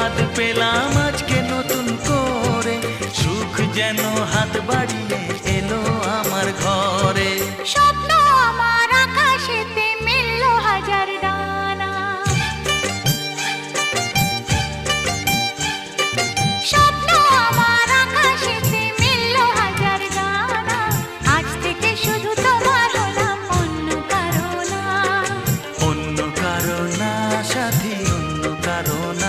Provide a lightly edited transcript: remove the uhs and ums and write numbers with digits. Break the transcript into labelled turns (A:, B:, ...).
A: স্বাদ পেলাম আজকে নতুন করে, সুখ যেন হাত বাড়িয়ে এলো আমার ঘরে।
B: স্বপ্ন আমার আকাশেতে মেলল হাজার ডানা, স্বপ্ন আমার আকাশেতে মেলল হাজার ডানা। আজ থেকে শুধু তোমার হলাম, অন্য কারো না।
A: অন্য কারো না সাথী, অন্য কারো না।